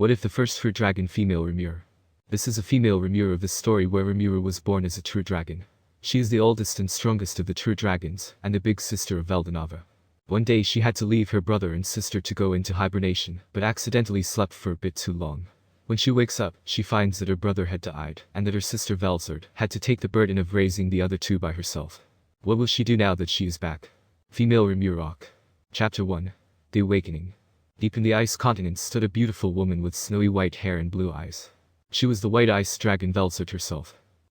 What if the first true dragon female Rimuru? This is a female Rimuru of the story where Rimuru was born as a true dragon. She is the oldest and strongest of the true dragons, and the big sister of Veldenava. One day she had to leave her brother and sister to go into hibernation, but accidentally slept for a bit too long. When she wakes up, she finds that her brother had died, and that her sister Velzard had to take the burden of raising the other two by herself. What will she do now that she is back? Female Rimuru. Chapter 1. The Awakening. Deep in the ice continent stood a beautiful woman with snowy white hair and blue eyes. She was the white ice dragon Velzard herself.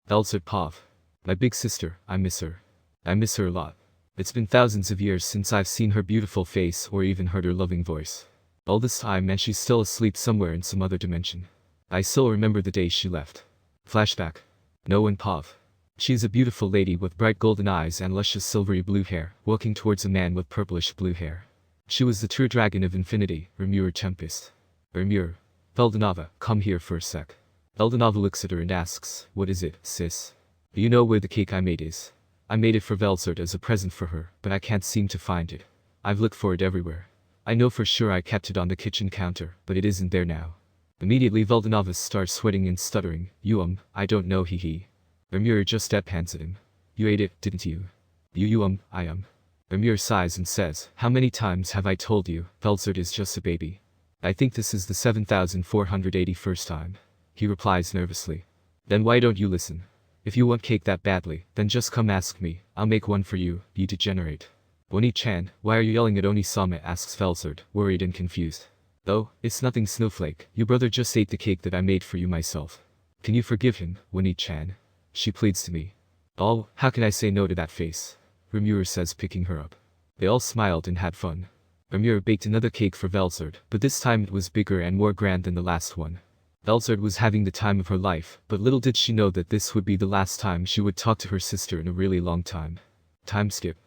Belzard Pav. My big sister, I miss her. I miss her a lot. It's been thousands of years since I've seen her beautiful face or even heard her loving voice. All this time and she's still asleep somewhere in some other dimension. I still remember the day she left. Flashback. No one Pav. She's a beautiful lady with bright golden eyes and luscious silvery blue hair, walking towards a man with purplish blue hair. She was the true dragon of infinity, Rimuru Tempest. Rimuru. Veldenava, come here for a sec. Veldenava looks at her and asks, what is it, sis? Do you know where the cake I made is? I made it for Velzard as a present for her, but I can't seem to find it. I've looked for it everywhere. I know for sure I kept it on the kitchen counter, but it isn't there now. Immediately Veldenava starts sweating and stuttering, I don't know he. Rimuru just deadpans at him. You ate it, didn't you? I Rimuru sighs and says, how many times have I told you, Velzard is just a baby? I think this is the 7,481st time. He replies nervously. Then why don't you listen? If you want cake that badly, then just come ask me, I'll make one for you, you degenerate. Oni-chan, why are you yelling at Oni-sama, asks Velzard, worried and confused. Oh, it's nothing Snowflake, your brother just ate the cake that I made for you myself. Can you forgive him, Oni-chan? She pleads to me. Oh, how can I say no to that face? Rimuru says, picking her up. They all smiled and had fun. Rimuru baked another cake for Velzard, but this time it was bigger and more grand than the last one. Velzard was having the time of her life, but little did she know that this would be the last time she would talk to her sister in a really long time. Time skip.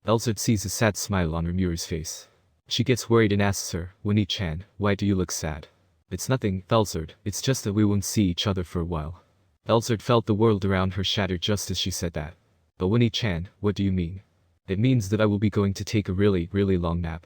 Velzard sees a sad smile on Rimuru's face. She gets worried and asks her, Winnie-chan, why do you look sad? It's nothing, Velzard, it's just that we won't see each other for a while. Belzard felt the world around her shatter just as she said that. But Winnie-chan, what do you mean? It means that I will be going to take a really long nap.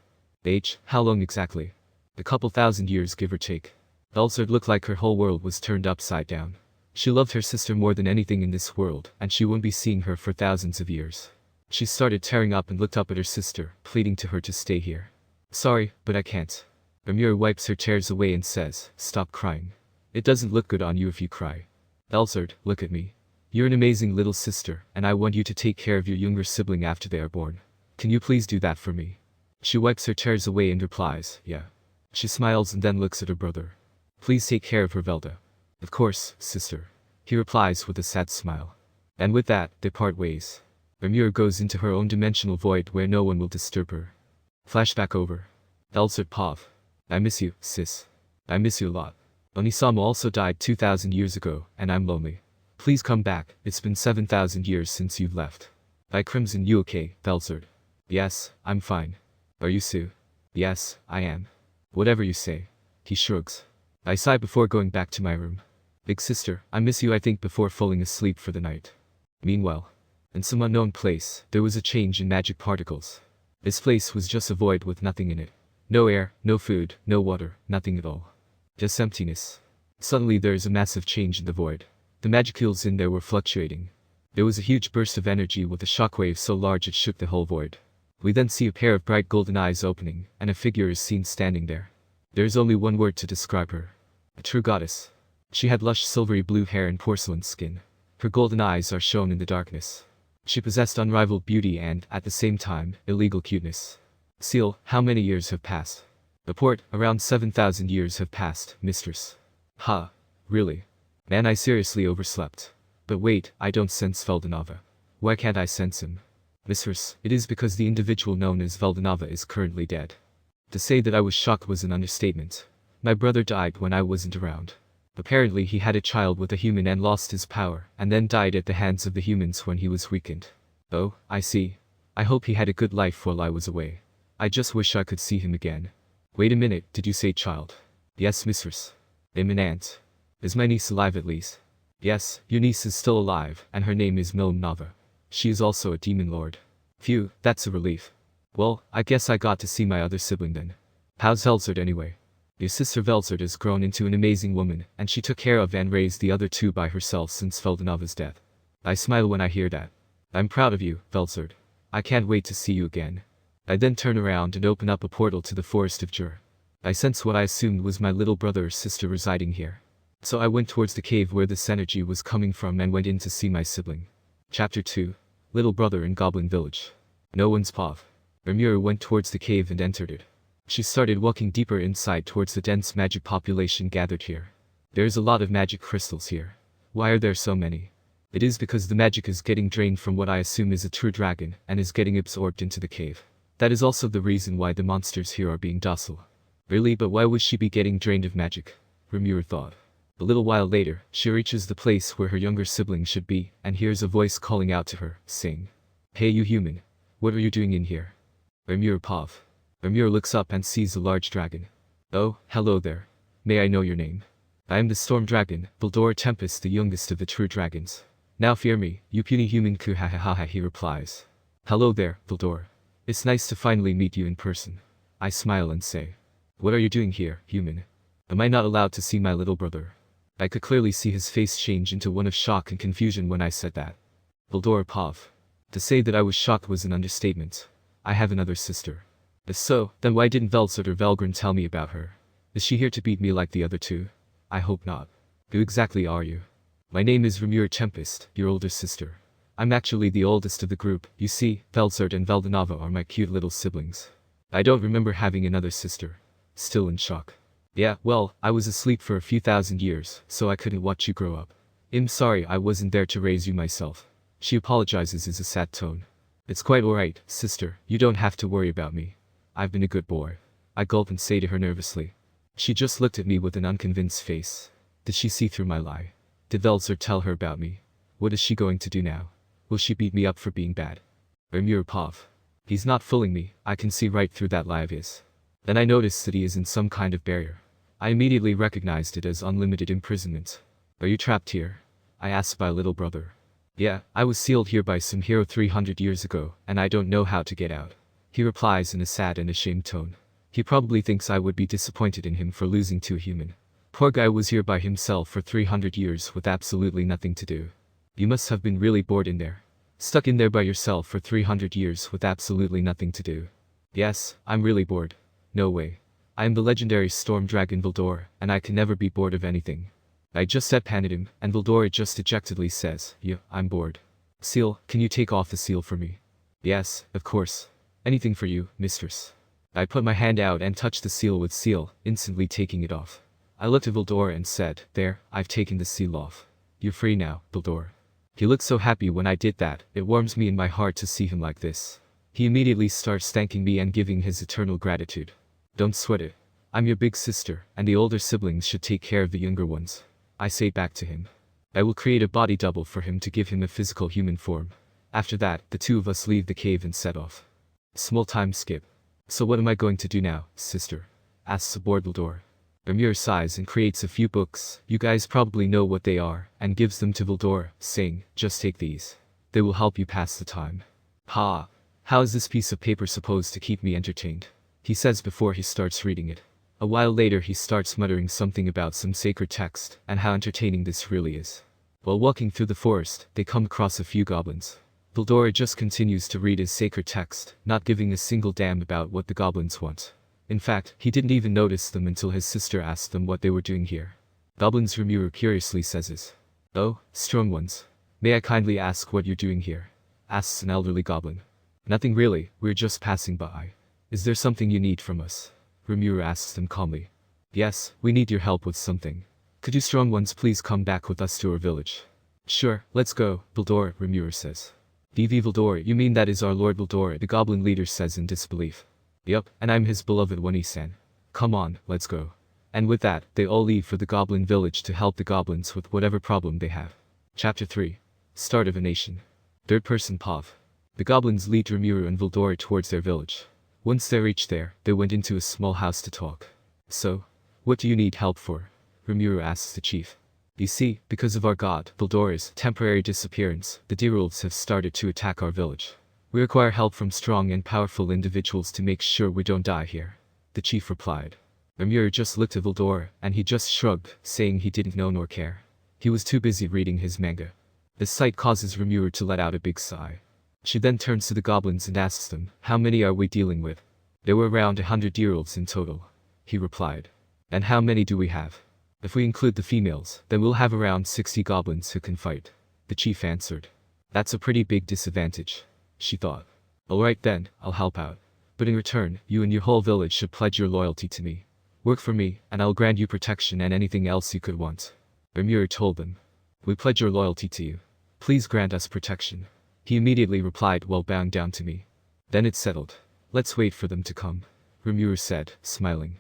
How long exactly? A couple thousand years give or take. Belzard looked like her whole world was turned upside down. She loved her sister more than anything in this world, and she wouldn't be seeing her for thousands of years. She started tearing up and looked up at her sister, pleading to her to stay here. Sorry, but I can't. Rimuru wipes her tears away and says, stop crying. It doesn't look good on you if you cry. Belzard, look at me. You're an amazing little sister, and I want you to take care of your younger sibling after they are born. Can you please do that for me? She wipes her tears away and replies, yeah. She smiles and then looks at her brother. Please take care of her, Velda. Of course, sister. He replies with a sad smile. And with that, they part ways. Rimuru goes into her own dimensional void where no one will disturb her. Flashback over. Belzard Pav. I miss you, sis. I miss you a lot. Onisama also died 2,000 years ago, and I'm lonely. Please come back, it's been 7,000 years since you've left. By Crimson, you okay, Belzard? Yes, I'm fine. Are you Sue? Yes, I am. Whatever you say. He shrugs. I sigh before going back to my room. Big sister, I miss you, I think, before falling asleep for the night. Meanwhile, in some unknown place, there was a change in magic particles. This place was just a void with nothing in it. No air, no food, no water, nothing at all. Just emptiness. Suddenly there is a massive change in the void. The magicules in there were fluctuating. There was a huge burst of energy with a shockwave so large it shook the whole void. We then see a pair of bright golden eyes opening, and a figure is seen standing there. There is only one word to describe her. A true goddess. She had lush silvery blue hair and porcelain skin. Her golden eyes are shown in the darkness. She possessed unrivaled beauty and, at the same time, illegal cuteness. Seal, how many years have passed? Report, around 7,000 years have passed, mistress. Ha. Really? Man, I seriously overslept. But wait, I don't sense Veldenava. Why can't I sense him? Mistress, it is because the individual known as Veldenava is currently dead. To say that I was shocked was an understatement. My brother died when I wasn't around. Apparently he had a child with a human and lost his power, and then died at the hands of the humans when he was weakened. Oh, I see. I hope he had a good life while I was away. I just wish I could see him again. Wait a minute, did you say child? Yes, mistress. I'm an aunt. Is my niece alive at least? Yes, your niece is still alive, and her name is Veldenava. She is also a demon lord. Phew, that's a relief. Well, I guess I got to see my other sibling then. How's Velzard anyway? Your sister Velzard has grown into an amazing woman, and she took care of and raised the other two by herself since Veldenava's death. I smile when I hear that. I'm proud of you, Belzard. I can't wait to see you again. I then turn around and open up a portal to the forest of Jur. I sense what I assumed was my little brother or sister residing here. So I went towards the cave where this energy was coming from and went in to see my sibling. Chapter 2. Little Brother in Goblin Village. No one's pav. Rimuru went towards the cave and entered it. She started walking deeper inside towards the dense magic population gathered here. There's a lot of magic crystals here. Why are there so many? It is because the magic is getting drained from what I assume is a true dragon and is getting absorbed into the cave. That is also the reason why the monsters here are being docile. Really, but why would she be getting drained of magic? Rimuru thought. A little while later, she reaches the place where her younger sibling should be and hears a voice calling out to her, saying, "Hey you human, what are you doing in here?" Rimuru pav. Rimuru looks up and sees a large dragon. "Oh, hello there. May I know your name?" "I am the storm dragon, Baldor Tempest, the youngest of the true dragons." "Now fear me, you puny human ku ha ha ha ha," he replies. "Hello there, Baldor. It's nice to finally meet you in person." I smile and say, "What are you doing here, human? Am I not allowed to see my little brother?" I could clearly see his face change into one of shock and confusion when I said that. Baldor pav. To say that I was shocked was an understatement. I have another sister. If so, then why didn't Velzard or Velgren tell me about her? Is she here to beat me like the other two? I hope not. Who exactly are you? My name is Rimuru Tempest, your older sister. I'm actually the oldest of the group. You see, Velzard and Veldenava are my cute little siblings. I don't remember having another sister. Still in shock. Yeah, well, I was asleep for a few thousand years, so I couldn't watch you grow up. I'm sorry I wasn't there to raise you myself. She apologizes in a sad tone. It's quite alright, sister, you don't have to worry about me. I've been a good boy. I gulp and say to her nervously. She just looked at me with an unconvinced face. Did she see through my lie? Did Velzard tell her about me? What is she going to do now? Will she beat me up for being bad? Rimuru pav. He's not fooling me, I can see right through that lie of his. Then I noticed that he is in some kind of barrier. I immediately recognized it as unlimited imprisonment. Are you trapped here? I asked my little brother. Yeah, I was sealed here by some hero 300 years ago, and I don't know how to get out. He replies in a sad and ashamed tone. He probably thinks I would be disappointed in him for losing to a human. Poor guy was here by himself for 300 years with absolutely nothing to do. You must have been really bored in there. Stuck in there by yourself for 300 years with absolutely nothing to do. Yes, I'm really bored. No way. I am the legendary storm dragon Baldor, and I can never be bored of anything. I just deadpanned him, and Baldor just dejectedly says, "Yeah, I'm bored." "Seal, can you take off the seal for me?" "Yes, of course. Anything for you, mistress." I put my hand out and touched the seal with seal, instantly taking it off. I looked at Baldor and said, "There, I've taken the seal off. You're free now, Baldor." He looked so happy when I did that, it warms me in my heart to see him like this. He immediately starts thanking me and giving his eternal gratitude. "Don't sweat it. I'm your big sister, and the older siblings should take care of the younger ones," I say back to him. I will create a body double for him to give him a physical human form. After that, the two of us leave the cave and set off. Small time skip. "So what am I going to do now, sister?" asks a bored Baldor. Rimuru sighs and creates a few books, you guys probably know what they are, and gives them to Baldor, saying, "Just take these. They will help you pass the time." Ha! How is this piece of paper supposed to keep me entertained? He says before he starts reading it. A while later he starts muttering something about some sacred text, and how entertaining this really is. While walking through the forest, they come across a few goblins. Baldor just continues to read his sacred text, not giving a single damn about what the goblins want. In fact, he didn't even notice them until his sister asked them what they were doing here. "Goblins," Rimuru curiously says. "Oh, strong ones. May I kindly ask what you're doing here?" asks an elderly goblin. "Nothing really, we're just passing by. Is there something you need from us?" Rimuru asks them calmly. "Yes, we need your help with something. Could you strong ones please come back with us to our village?" "Sure, let's go, Baldor," Rimuru says. "DV Baldor, you mean that is our Lord Baldor," the goblin leader says in disbelief. "Yup, and I'm his beloved one-san. Come on, let's go." And with that, they all leave for the goblin village to help the goblins with whatever problem they have. Chapter 3. Start of a Nation. Third person pav. The goblins lead Rimuru and Baldor towards their village. Once they reached there, they went into a small house to talk. "So, what do you need help for?" Rimuru asks the chief. "You see, because of our god, Baldor's temporary disappearance, the Direwolves have started to attack our village. We require help from strong and powerful individuals to make sure we don't die here," the chief replied. Rimuru just looked at Veldor, and he just shrugged, saying he didn't know nor care. He was too busy reading his manga. This sight causes Rimuru to let out a big sigh. She then turns to the goblins and asks them, "How many are we dealing with?" "There were around 100-year-olds in total," he replied. "And how many do we have?" "If we include the females, then we'll have around 60 goblins who can fight," the chief answered. "That's a pretty big disadvantage," she thought. "Alright then, I'll help out. But in return, you and your whole village should pledge your loyalty to me. Work for me, and I'll grant you protection and anything else you could want." Rimuru told them. "We pledge our loyalty to you. Please grant us protection." He immediately replied while bowing down to me. "Then it's settled. Let's wait for them to come," Rimuru said, smiling.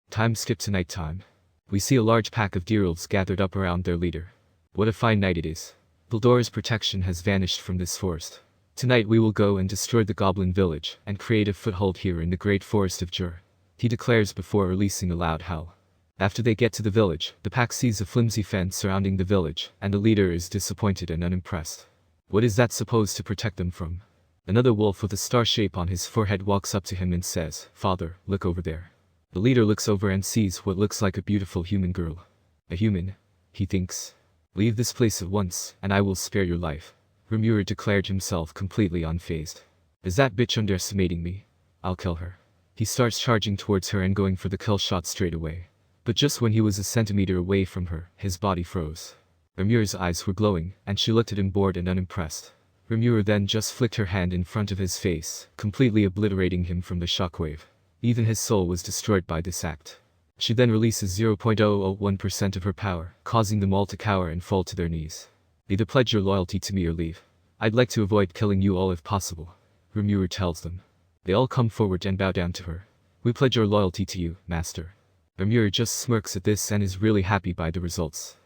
Time skipped to nighttime. We see a large pack of deerwolves gathered up around their leader. What a fine night it is. Veldor's protection has vanished from this forest. Tonight we will go and destroy the goblin village and create a foothold here in the great forest of Jur, he declares before releasing a loud howl. After they get to the village, the pack sees a flimsy fence surrounding the village, and the leader is disappointed and unimpressed. What is that supposed to protect them from? Another wolf with a star shape on his forehead walks up to him and says, "Father, look over there." The leader looks over and sees what looks like a beautiful human girl. A human, he thinks. "Leave this place at once, and I will spare your life." Rimuru declared himself completely unfazed. "Is that bitch underestimating me? I'll kill her." He starts charging towards her and going for the kill shot straight away. But just when he was a centimeter away from her, his body froze. Rimuru's eyes were glowing, and she looked at him bored and unimpressed. Rimuru then just flicked her hand in front of his face, completely obliterating him from the shockwave. Even his soul was destroyed by this act. She then releases 0.001% of her power, causing them all to cower and fall to their knees. "Either pledge your loyalty to me or leave. I'd like to avoid killing you all if possible," Rimuru tells them. They all come forward and bow down to her. "We pledge our loyalty to you, master." Rimuru just smirks at this and is really happy by the results.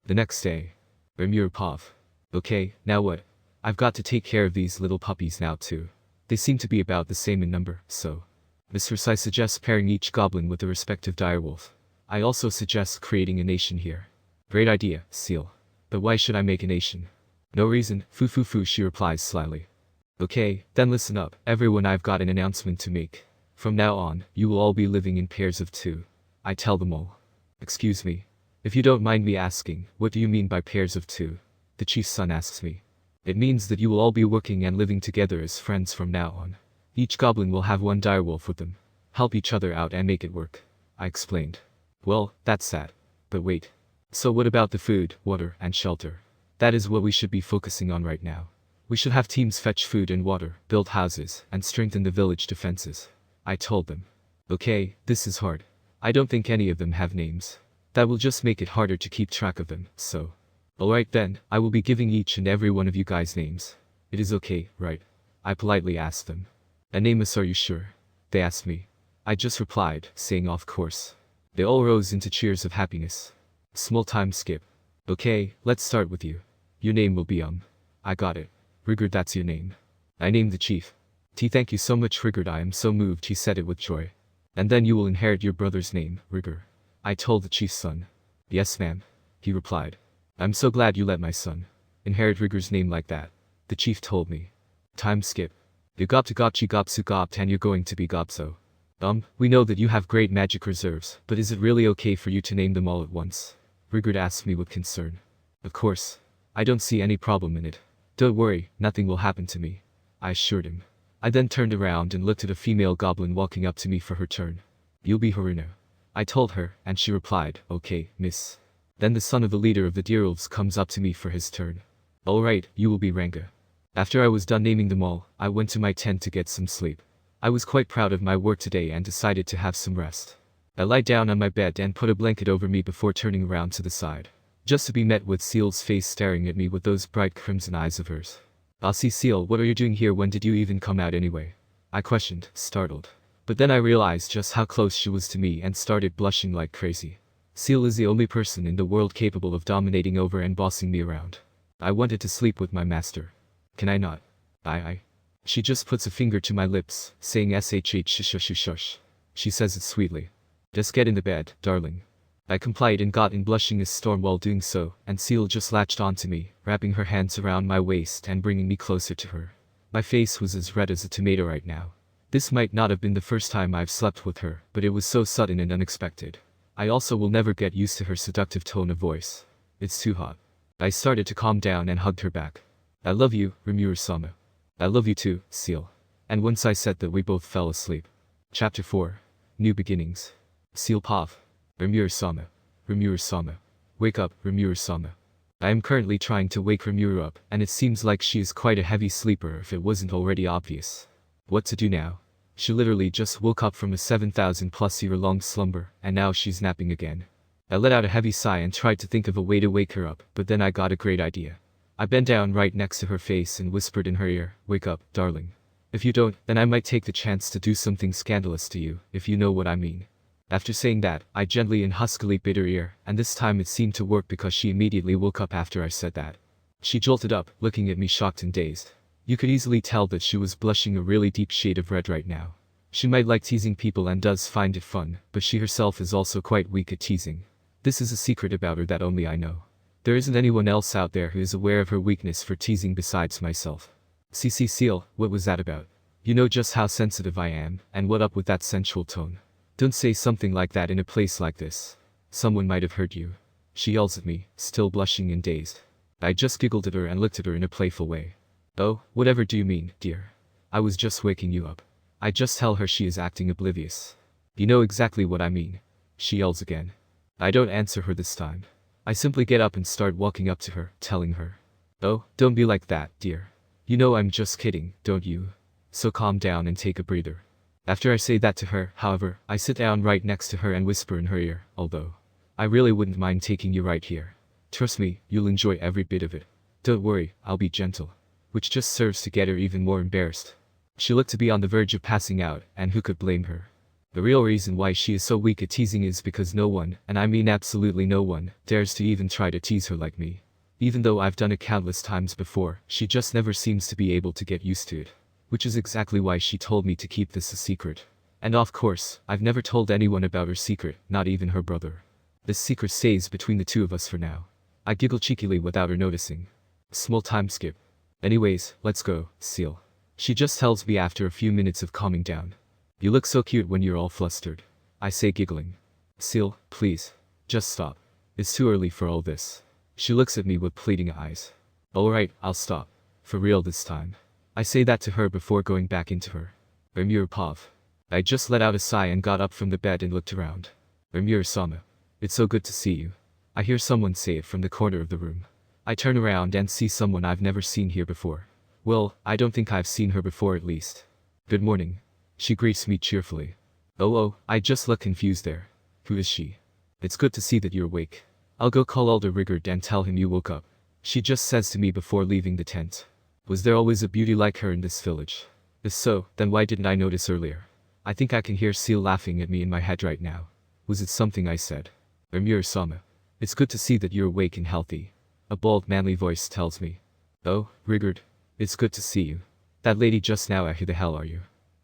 The next day. Rimuru Pov. "Okay, now what? I've got to take care of these little puppies now too. They seem to be about the same in number, so." Mr. Sai suggests pairing each goblin with a respective direwolf. "I also suggest creating a nation here." "Great idea, Seal. But why should I make a nation?" "No reason, foo, she replies slyly. "Okay, then listen up, everyone, I've got an announcement to make. From now on, you will all be living in pairs of 2. I tell them all." "Excuse me. If you don't mind me asking, what do you mean by pairs of 2? The chief's son asks me. "It means that you will all be working and living together as friends from now on. Each goblin will have 1 direwolf with them. Help each other out and make it work," I explained. "Well, that's that. But wait. So what about the food, water, and shelter? That is what we should be focusing on right now. We should have teams fetch food and water, build houses, and strengthen the village defenses," I told them. "Okay, this is hard. I don't think any of them have names. That will just make it harder to keep track of them, so." "Alright then, I will be giving each and every one of you guys names. It is okay, right?" I politely asked them. "Anamus, are you sure?" they asked me. I just replied, saying of course. They all rose into cheers of happiness. Small time skip. "Okay, let's start with you. Your name will be I got it. Rigard, that's your name." I named the chief. "Thank you so much, Rigard, I am so moved," he said it with joy. "And then you will inherit your brother's name, Rigor," I told the chief's son. "Yes, ma'am," he replied. "I'm so glad you let my son inherit Rigor's name like that," the chief told me. Time skip. "You got to gopchi gopsu gopt and you're going to be gopso. We know that you have great magic reserves, but is it really okay for you to name them all at once?" Rigard asked me with concern. "Of course. I don't see any problem in it. Don't worry, nothing will happen to me," I assured him. I then turned around and looked at a female goblin walking up to me for her turn. "You'll be Haruna," I told her, and she replied, "Okay, miss." Then the son of the leader of the Deerwolves comes up to me for his turn. "Alright, you will be Ranga." After I was done naming them all, I went to my tent to get some sleep. I was quite proud of my work today and decided to have some rest. I lied down on my bed and put a blanket over me before turning around to the side, just to be met with Seal's face staring at me with those bright crimson eyes of hers. "Bossy Seal, what are you doing here? When did you even come out anyway?" I questioned, startled. But then I realized just how close she was to me and started blushing like crazy. Seal is the only person in the world capable of dominating over and bossing me around. I wanted to sleep with my master. Can I not? She just puts a finger to my lips, saying shh shush shush. She says it sweetly. "Just get in the bed, darling." I complied and got in, blushing a storm while doing so, and Seal just latched onto me, wrapping her hands around my waist and bringing me closer to her. My face was as red as a tomato right now. This might not have been the first time I've slept with her, but it was so sudden and unexpected. I also will never get used to her seductive tone of voice. It's too hot. I started to calm down and hugged her back. I love you, Rimuru-sama. I love you too, Seal. And once I said that, we both fell asleep. Chapter 4. New Beginnings. Seal Pav. Rimuru-sama. Rimuru-sama. Wake up, Rimuru-sama. I am currently trying to wake Rimuru up, and it seems like she is quite a heavy sleeper if it wasn't already obvious. What to do now? She literally just woke up from a 7,000+ year long slumber, and now she's napping again. I let out a heavy sigh and tried to think of a way to wake her up, but then I got a great idea. I bent down right next to her face and whispered in her ear, "Wake up, darling. If you don't, then I might take the chance to do something scandalous to you, if you know what I mean." After saying that, I gently and huskily bit her ear, and this time it seemed to work because she immediately woke up after I said that. She jolted up, looking at me shocked and dazed. You could easily tell that she was blushing a really deep shade of red right now. She might like teasing people and does find it fun, but she herself is also quite weak at teasing. This is a secret about her that only I know. There isn't anyone else out there who is aware of her weakness for teasing besides myself. CC Seal, what was that about? You know just how sensitive I am, and what up with that sensual tone? Don't say something like that in a place like this. Someone might have heard you. She yells at me, still blushing and dazed. I just giggled at her and looked at her in a playful way. Oh, whatever do you mean, dear? I was just waking you up. I just tell her she is acting oblivious. You know exactly what I mean. She yells again. I don't answer her this time. I simply get up and start walking up to her, telling her. Oh, don't be like that, dear. You know I'm just kidding, don't you? So calm down and take a breather. After I say that to her, however, I sit down right next to her and whisper in her ear, although I really wouldn't mind taking you right here. Trust me, you'll enjoy every bit of it. Don't worry, I'll be gentle. Which just serves to get her even more embarrassed. She looked to be on the verge of passing out, and who could blame her? The real reason why she is so weak at teasing is because no one, and I mean absolutely no one, dares to even try to tease her like me. Even though I've done it countless times before, she just never seems to be able to get used to it. Which is exactly why she told me to keep this a secret. And of course, I've never told anyone about her secret, not even her brother. This secret stays between the two of us for now. I giggle cheekily without her noticing. Small time skip. Anyways, let's go, Seal. She just tells me after a few minutes of calming down. You look so cute when you're all flustered. I say giggling. Seal, please. Just stop. It's too early for all this. She looks at me with pleading eyes. Alright, I'll stop. For real this time. I say that to her before going back into her. Rimuru Pav. I just let out a sigh and got up from the bed and looked around. Rimuru-sama. It's so good to see you. I hear someone say it from the corner of the room. I turn around and see someone I've never seen here before. Well, I don't think I've seen her before at least. Good morning. She greets me cheerfully. Oh, I just look confused there. Who is she? It's good to see that you're awake. I'll go call Elder Rigard and tell him you woke up. She just says to me before leaving the tent. Was there always a beauty like her in this village? If so, then why didn't I notice earlier? I think I can hear Seal laughing at me in my head right now. Was it something I said? Rimuru-sama. It's good to see that you're awake and healthy. A bald manly voice tells me. Oh, Rigard. It's good to see you. That lady just now, who the hell are you?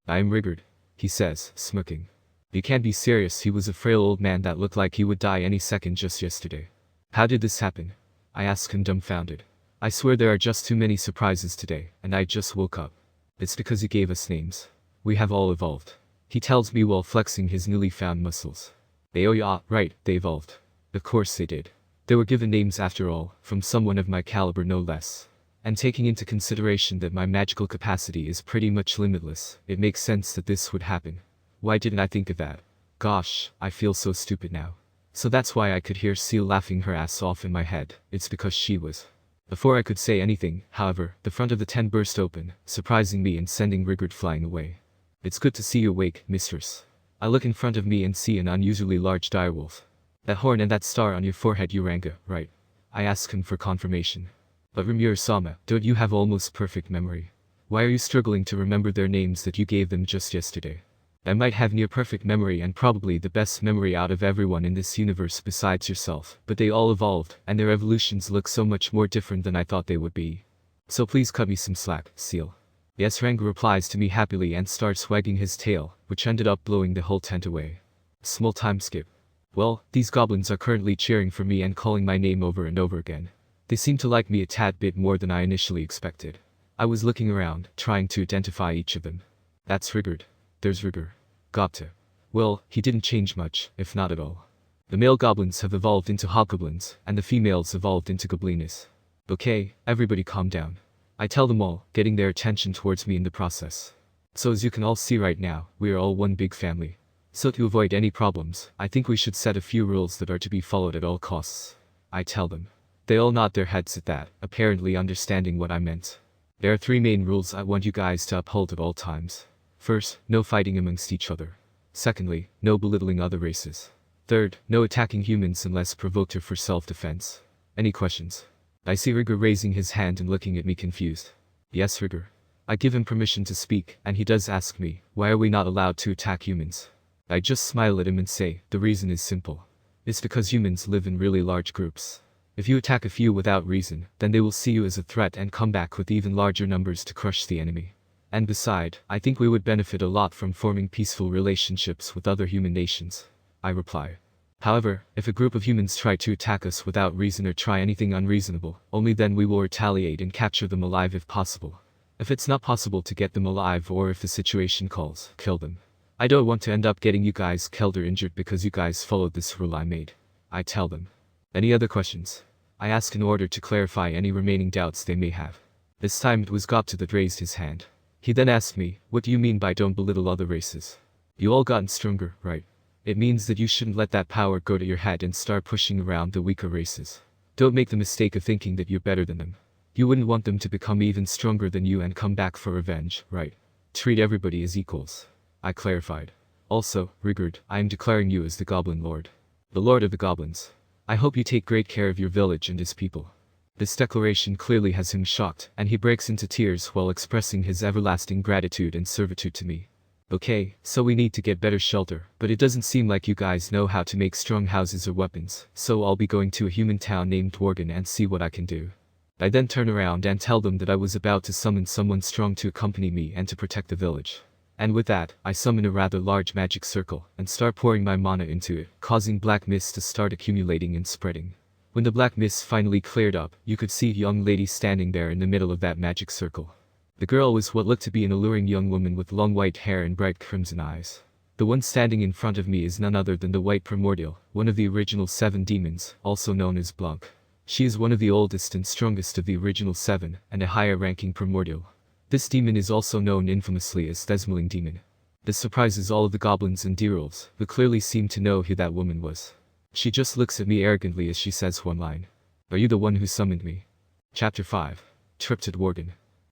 I am Rigard, he says, smirking. You can't be serious, he was a frail old man that looked like he would die any second just yesterday. How did this happen? I ask him dumbfounded. I swear there are just too many surprises today, and I just woke up. It's because he gave us names. We have all evolved. He tells me while flexing his newly found muscles. Oh yeah, right, they evolved. Of course they did. They were given names after all, from someone of my caliber no less. And taking into consideration that my magical capacity is pretty much limitless, it makes sense that this would happen. Why didn't I think of that? Gosh, I feel so stupid now. So that's why I could hear Seal laughing her ass off in my head, it's because she was. Before I could say anything, however, the front of the tent burst open, surprising me and sending Rigard flying away. It's good to see you awake, mistress. I look in front of me and see an unusually large direwolf. That horn and that star on your forehead, Uranga, right? I ask him for confirmation. But Rimuru-sama, don't you have almost perfect memory? Why are you struggling to remember their names that you gave them just yesterday? I might have near perfect memory and probably the best memory out of everyone in this universe besides yourself, but they all evolved, and their evolutions look so much more different than I thought they would be. So please cut me some slack, Seal. Yes, Ranga replies to me happily and starts wagging his tail, which ended up blowing the whole tent away. Small time skip. Well, these goblins are currently cheering for me and calling my name over and over again. They seem to like me a tad bit more than I initially expected. I was looking around, trying to identify each of them. That's Rigard. There's Rigor. Gopta. Well, he didn't change much, if not at all. The male goblins have evolved into hobgoblins, and the females evolved into goblinas. Okay, everybody calm down. I tell them all, getting their attention towards me in the process. So as you can all see right now, we are all one big family. So to avoid any problems, I think we should set a few rules that are to be followed at all costs. I tell them. They all nod their heads at that, apparently understanding what I meant. There are 3 main rules I want you guys to uphold at all times. First, no fighting amongst each other. Secondly, no belittling other races. Third, no attacking humans unless provoked or for self-defense. Any questions? I see Rigor raising his hand and looking at me confused. Yes, Rigor. I give him permission to speak, and he does ask me, why are we not allowed to attack humans? I just smile at him and say, the reason is simple. It's because humans live in really large groups. If you attack a few without reason, then they will see you as a threat and come back with even larger numbers to crush the enemy. And beside, I think we would benefit a lot from forming peaceful relationships with other human nations. I reply. However, if a group of humans try to attack us without reason or try anything unreasonable, only then we will retaliate and capture them alive if possible. If it's not possible to get them alive or if the situation calls, kill them. I don't want to end up getting you guys killed or injured because you guys followed this rule I made. I tell them. Any other questions? I ask in order to clarify any remaining doubts they may have. This time it was Gopta that raised his hand. He then asked me, what do you mean by don't belittle other races? You all gotten stronger, right? It means that you shouldn't let that power go to your head and start pushing around the weaker races. Don't make the mistake of thinking that you're better than them. You wouldn't want them to become even stronger than you and come back for revenge, right? Treat everybody as equals. I clarified. Also, Rigord, I am declaring you as the Goblin Lord. The Lord of the Goblins. I hope you take great care of your village and his people. This declaration clearly has him shocked, and he breaks into tears while expressing his everlasting gratitude and servitude to me. Okay, so we need to get better shelter, but it doesn't seem like you guys know how to make strong houses or weapons, so I'll be going to a human town named Wargan and see what I can do. I then turn around and tell them that I was about to summon someone strong to accompany me and to protect the village. And with that, I summon a rather large magic circle, and start pouring my mana into it, causing black mist to start accumulating and spreading. When the black mist finally cleared up, you could see a young lady standing there in the middle of that magic circle. The girl was what looked to be an alluring young woman with long white hair and bright crimson eyes. The one standing in front of me is none other than the White Primordial, one of the original 7 demons, also known as Blunk. She is one of the oldest and strongest of the original 7, and a higher-ranking primordial. This demon is also known infamously as Thesmaling Demon. This surprises all of the goblins and Dirals, who clearly seem to know who that woman was. She just looks at me arrogantly as she says one line. Are you the one who summoned me? Chapter 5. Tripped at Wargan.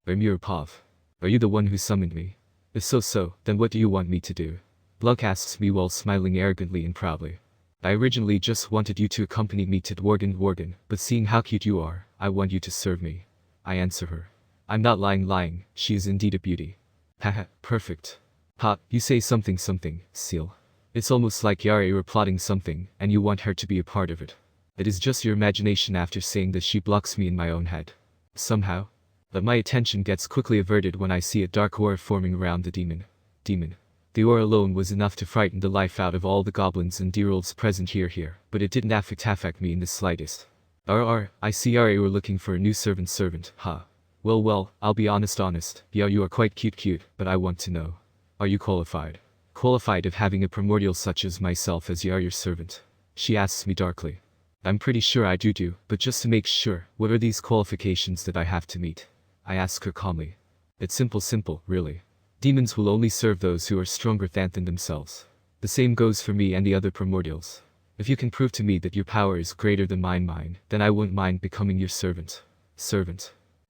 Rimuru Pav. Are you the one who summoned me? If so, then what do you want me to do? Blunk asks me while smiling arrogantly and proudly. I originally just wanted you to accompany me to Wargan, but seeing how cute you are, I want you to serve me. I answer her. I'm not lying, she is indeed a beauty. Haha, perfect. Ha, you say something, Seal. It's almost like Yari were plotting something, and you want her to be a part of it. It is just your imagination after saying that she blocks me in my own head. Somehow. But my attention gets quickly averted when I see a dark aura forming around the demon. The aura alone was enough to frighten the life out of all the goblins and Dirals present here, but it didn't affect me in the slightest. I see Yari were looking for a new servant, ha. Well, I'll be honest. Yeah, you are quite cute, but I want to know. Are you qualified? Qualified of having a primordial such as myself as your servant? She asks me darkly. I'm pretty sure I do, but just to make sure, what are these qualifications that I have to meet? I ask her calmly. It's simple, really. Demons will only serve those who are stronger than themselves. The same goes for me and the other primordials. If you can prove to me that your power is greater than mine, then I won't mind becoming your servant.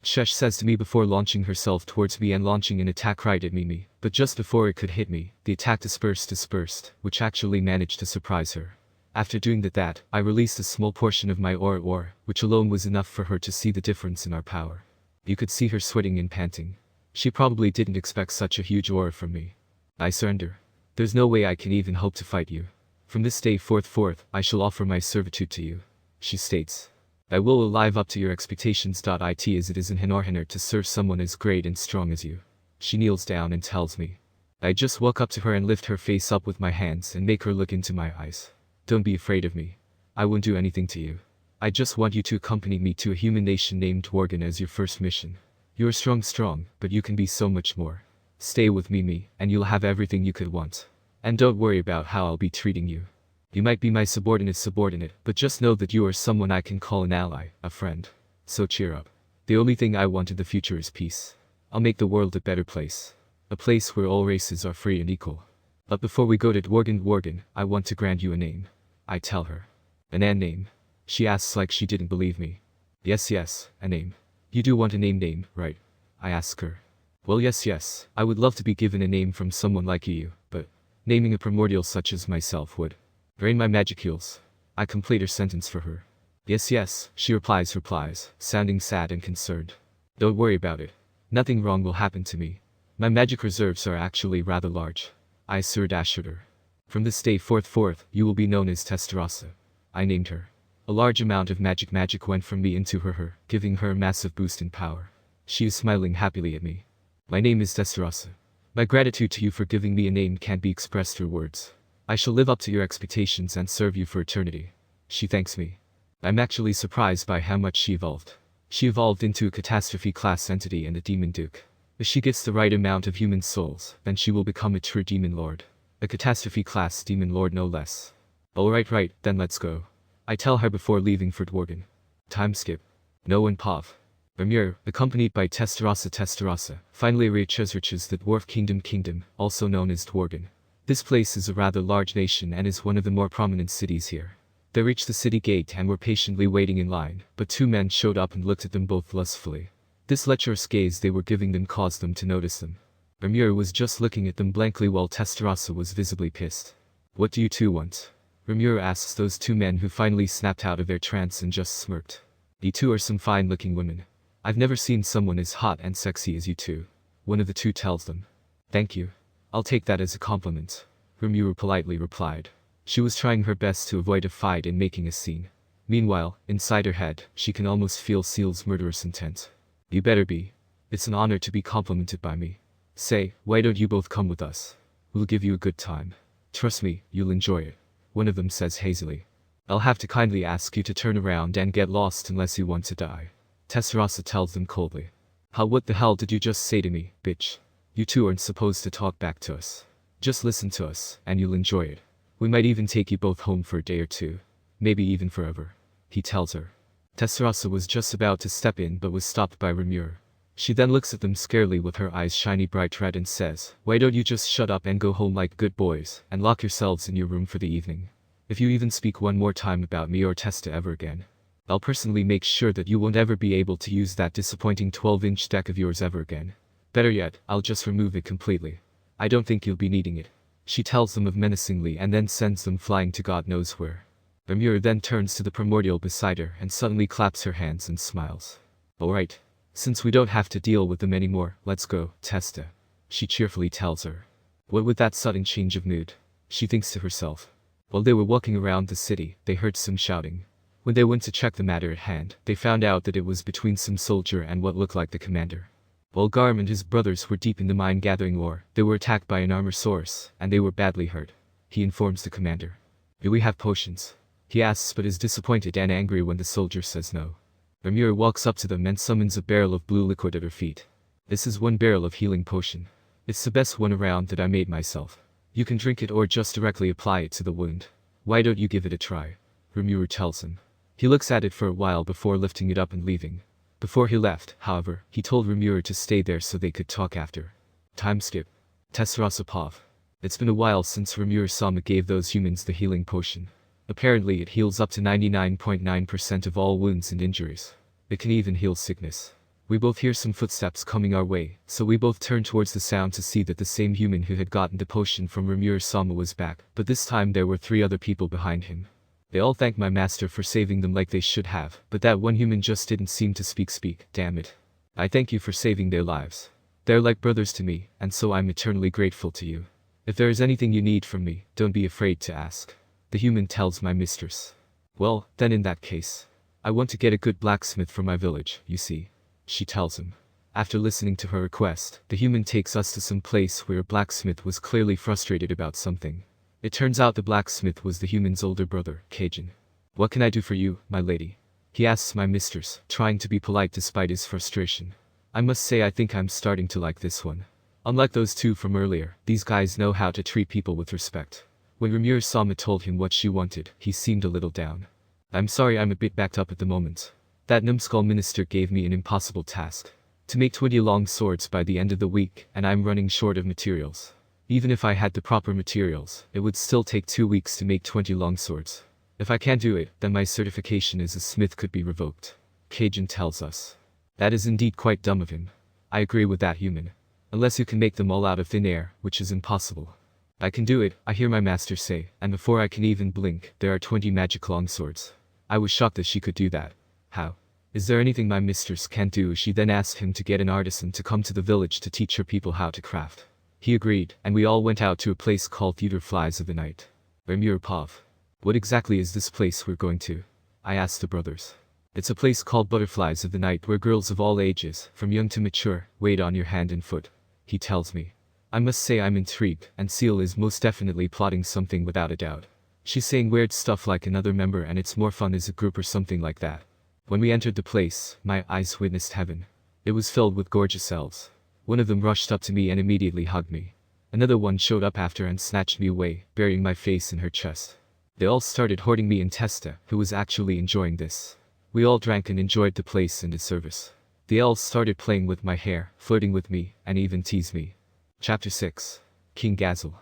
Shesh says to me before launching herself towards me and launching an attack right at me, but just before it could hit me, the attack dispersed, which actually managed to surprise her. After doing that, I released a small portion of my aura, which alone was enough for her to see the difference in our power. You could see her sweating and panting. She probably didn't expect such a huge aura from me. I surrender. There's no way I can even hope to fight you. From this day forth, I shall offer my servitude to you. She states. I will live up to your expectations. It as it is in honor to serve someone as great and strong as you. She kneels down and tells me. I just walk up to her and lift her face up with my hands and make her look into my eyes. Don't be afraid of me. I won't do anything to you. I just want you to accompany me to a human nation named Wargan as your first mission. You're strong, but you can be so much more. Stay with me, and you'll have everything you could want. And don't worry about how I'll be treating you. You might be my subordinate, but just know that you are someone I can call an ally, a friend. So cheer up. The only thing I want in the future is peace. I'll make the world a better place. A place where all races are free and equal. But before we go to Wargan, I want to grant you a name. I tell her. An name? She asks like she didn't believe me. Yes, a name. You do want a name, right? I ask her. Well yes, I would love to be given a name from someone like you, but naming a primordial such as myself would drain my magicules. I complete her sentence for her. Yes, she replies, sounding sad and concerned. Don't worry about it. Nothing wrong will happen to me. My magic reserves are actually rather large. I assured her. From this day forth, you will be known as Testarossa. I named her. A large amount of magic went from me into her, giving her a massive boost in power. She is smiling happily at me. My name is Testarossa. My gratitude to you for giving me a name can't be expressed through words. I shall live up to your expectations and serve you for eternity. She thanks me. I'm actually surprised by how much she evolved. She evolved into a catastrophe class entity and a demon duke. If she gets the right amount of human souls, then she will become a true demon lord. A catastrophe class demon lord no less. Alright, then let's go. I tell her before leaving for Wargan. Time skip. No and Pav. Rimuru, accompanied by Testarossa, finally reaches the Dwarf Kingdom, also known as Wargan. This place is a rather large nation and is one of the more prominent cities here. They reached the city gate and were patiently waiting in line, but two men showed up and looked at them both lustfully. This lecherous gaze they were giving them caused them to notice them. Rimuru was just looking at them blankly while Testarossa was visibly pissed. What do you two want? Rimuru asks those two men who finally snapped out of their trance and just smirked. You two are some fine-looking women. I've never seen someone as hot and sexy as you two. One of the two tells them. Thank you. I'll take that as a compliment. Rimuru politely replied. She was trying her best to avoid a fight and making a scene. Meanwhile, inside her head, she can almost feel Seal's murderous intent. You better be. It's an honor to be complimented by me. Say, why don't you both come with us? We'll give you a good time. Trust me, you'll enjoy it. One of them says hazily. I'll have to kindly ask you to turn around and get lost unless you want to die. Testarossa tells them coldly. What the hell did you just say to me, bitch? You two aren't supposed to talk back to us. Just listen to us, and you'll enjoy it. We might even take you both home for a day or two. Maybe even forever. He tells her. Testarossa was just about to step in but was stopped by Rimuru. She then looks at them scarily with her eyes shiny bright red and says, why don't you just shut up and go home like good boys, and lock yourselves in your room for the evening? If you even speak one more time about me or Testa ever again, I'll personally make sure that you won't ever be able to use that disappointing 12-inch deck of yours ever again. Better yet, I'll just remove it completely. I don't think you'll be needing it. She tells them menacingly and then sends them flying to God knows where. Rimuru then turns to the primordial beside her and suddenly claps her hands and smiles. Alright. Since we don't have to deal with them anymore, let's go, Testa. She cheerfully tells her. What with that sudden change of mood? She thinks to herself. While they were walking around the city, they heard some shouting. When they went to check the matter at hand, they found out that it was between some soldier and what looked like the commander. While Garm and his brothers were deep in the mine-gathering war, they were attacked by an armor-saurus, and they were badly hurt. He informs the commander. Do we have potions? He asks but is disappointed and angry when the soldier says no. Rimuru walks up to them and summons a barrel of blue liquid at her feet. This is one barrel of healing potion. It's the best one around that I made myself. You can drink it or just directly apply it to the wound. Why don't you give it a try? Rimuru tells him. He looks at it for a while before lifting it up and leaving. Before he left, however, he told Rimuru to stay there so they could talk after. Time skip. Testarossa Pav. It's been a while since Rimuru-sama gave those humans the healing potion. Apparently it heals up to 99.9% of all wounds and injuries. It can even heal sickness. We both hear some footsteps coming our way, so we both turn towards the sound to see that the same human who had gotten the potion from Rimuru-sama was back, but this time there were 3 other people behind him. They all thanked my master for saving them like they should have, but that one human just didn't seem to speak, damn it. I thank you for saving their lives. They're like brothers to me, and so I'm eternally grateful to you. If there is anything you need from me, don't be afraid to ask. The human tells my mistress. Well, then in that case. I want to get a good blacksmith for my village, you see. She tells him. After listening to her request, the human takes us to some place where a blacksmith was clearly frustrated about something. It turns out the blacksmith was the human's older brother, Cajun. What can I do for you, my lady? He asks my mistress, trying to be polite despite his frustration. I must say I think I'm starting to like this one. Unlike those two from earlier, these guys know how to treat people with respect. When Rimuru Sama told him what she wanted, he seemed a little down. I'm sorry, I'm a bit backed up at the moment. That numbskull minister gave me an impossible task. To make 20 long swords by the end of the week, and I'm running short of materials. Even if I had the proper materials, it would still take 2 weeks to make 20 long swords. If I can't do it, then my certification as a smith could be revoked. Cajun tells us. That is indeed quite dumb of him. I agree with that, human. Unless you can make them all out of thin air, which is impossible. I can do it, I hear my master say, and before I can even blink, there are 20 magic longswords. I was shocked that she could do that. How? Is there anything my mistress can't do? She then asked him to get an artisan to come to the village to teach her people how to craft. He agreed, and we all went out to a place called Butterflies of the Night. Rimuru Pav. What exactly is this place we're going to? I asked the brothers. It's a place called Butterflies of the Night where girls of all ages, from young to mature, wait on your hand and foot. He tells me. I must say I'm intrigued, and Seal is most definitely plotting something without a doubt. She's saying weird stuff like another member and it's more fun as a group or something like that. When we entered the place, my eyes witnessed heaven. It was filled with gorgeous elves. One of them rushed up to me and immediately hugged me. Another one showed up after and snatched me away, burying my face in her chest. They all started hoarding me and Testa, who was actually enjoying this. We all drank and enjoyed the place and its service. The elves started playing with my hair, flirting with me, and even teased me. Chapter 6. King Gazel.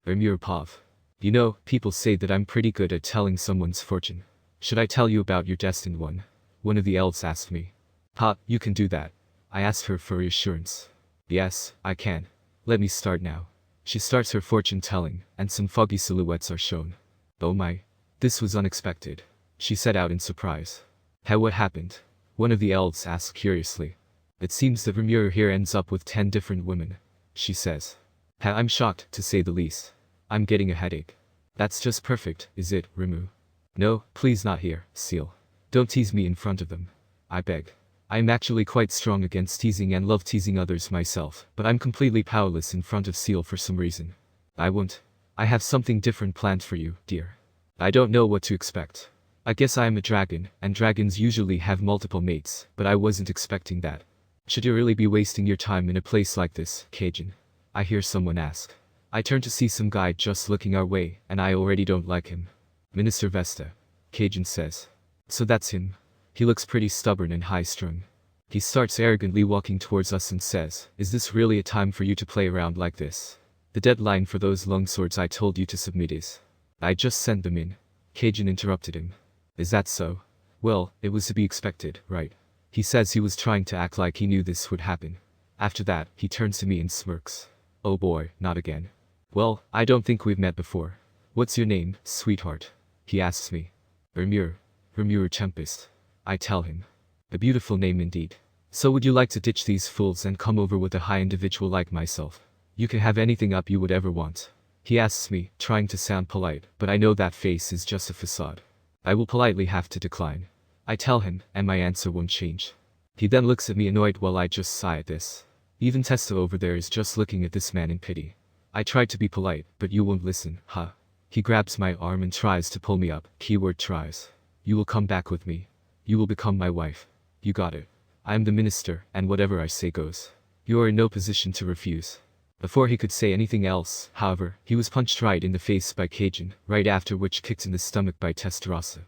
Rimuru Pav. You know, people say that I'm pretty good at telling someone's fortune. Should I tell you about your destined one? One of the elves asked me. Pa, you can do that. I asked her for reassurance. Yes, I can. Let me start now. She starts her fortune telling, and some foggy silhouettes are shown. Oh my. This was unexpected. She set out in surprise. How, what happened? One of the elves asked curiously. It seems that Rimuru here ends up with 10 different women. She says. I'm shocked, to say the least. I'm getting a headache. That's just perfect, is it, Rimuru? No, please not here, Seal. Don't tease me in front of them. I beg. I'm actually quite strong against teasing and love teasing others myself, but I'm completely powerless in front of Seal for some reason. I won't. I have something different planned for you, dear. I don't know what to expect. I guess I am a dragon, and dragons usually have multiple mates, but I wasn't expecting that. Should you really be wasting your time in a place like this, Cajun? I hear someone ask. I turn to see some guy just looking our way, and I already don't like him. Minister Vesta. Cajun says. So that's him. He looks pretty stubborn and high-strung. He starts arrogantly walking towards us and says, is this really a time for you to play around like this? The deadline for those longswords I told you to submit is. I just sent them in. Cajun interrupted him. Is that so? Well, it was to be expected, right? He says he was trying to act like he knew this would happen. After that, he turns to me and smirks. Oh boy, not again. Well, I don't think we've met before. What's your name, sweetheart? He asks me. Rimuru. Rimuru Tempest. I tell him. A beautiful name indeed. So would you like to ditch these fools and come over with a high individual like myself? You can have anything up you would ever want. He asks me, trying to sound polite, but I know that face is just a facade. I will politely have to decline. I tell him, and my answer won't change. He then looks at me annoyed while I just sigh at this. Even Testa over there is just looking at this man in pity. I tried to be polite, but you won't listen, huh? He grabs my arm and tries to pull me up, keyword tries. You will come back with me. You will become my wife. You got it. I am the minister, and whatever I say goes. You are in no position to refuse. Before he could say anything else, however, he was punched right in the face by Cajun, right after which kicked in the stomach by Testarossa.